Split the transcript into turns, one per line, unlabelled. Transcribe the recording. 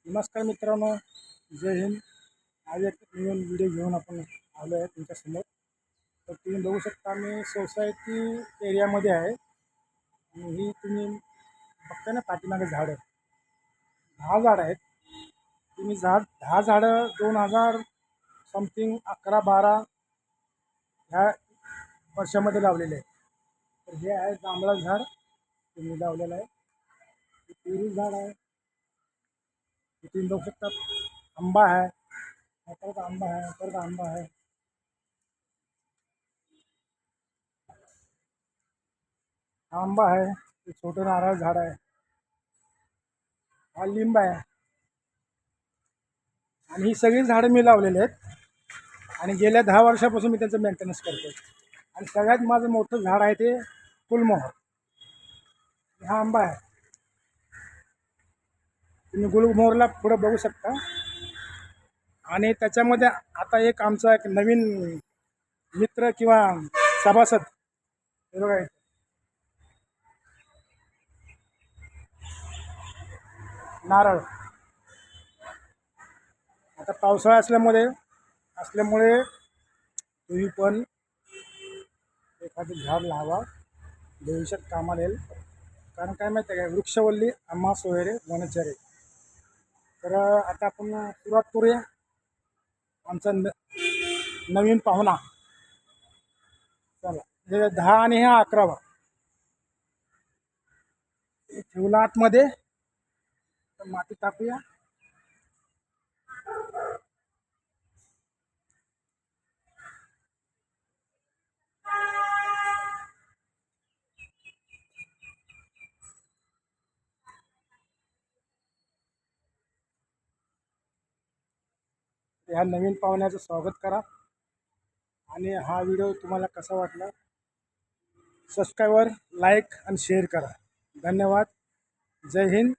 नमस्कार मित्रांनो, जय हिंद. आज एक नवीन व्हिडिओ घेऊन आपण आलो आहे तुमच्यासमोर. तर तुम्ही बघू शकता मी सोसायटी एरियामध्ये आहे आणि ही तुम्ही बघता ना पाठीमागे झाडं 10 झाडं आहेत. तुम्ही 10 झाडं 2000 समथिंग 11-12 ह्या वर्षामध्ये लावलेले आहेत. तर हे आहे जांभळा झाड तुम्ही लावलेलं आहे. हे पेरू झाड आहे. हे तुम्ही बघू शकता आंबा आहे, परत आंबा आहे, परत आंबा आहे. हा आंबा आहे, ते छोटं नारळ झाड आहे. हा लिंब आहे आणि ही सगळी झाडं मी लावलेली आहेत आणि गेल्या 10 वर्षापासून मी त्यांचं मेंटेनन्स करतो. आणि सगळ्यात माझं मोठं झाड आहे ते गुलमोहर. हा आंबा आहे, तुम्ही गुलमोहरला पुढं बघू शकता. आणि त्याच्यामध्ये आता एक आमचा एक नवीन मित्र किंवा सभासद हे बघा इथे. नारळ. आता पावसाळा असल्यामुळे तुम्ही पण एखादं झाड लावा, भविष्यात कामाला येईल. कारण काय माहिती आहे काय, वृक्षवल्ली आम्हा सोयरे वनचरे. तर आता आपण सुरुवात करूया. आमचा नवीन पाहुणा. चला, हे 10 आणि हा 11वा ठेवला आतमध्ये. तर माती टाकूया. ह्या नवीन पाहुण्याचं स्वागत करा. आणि हा व्हिडिओ तुम्हाला कसा वाटला, सबस्क्राईबर, लाईक आणि शेअर करा. धन्यवाद. जय हिंद.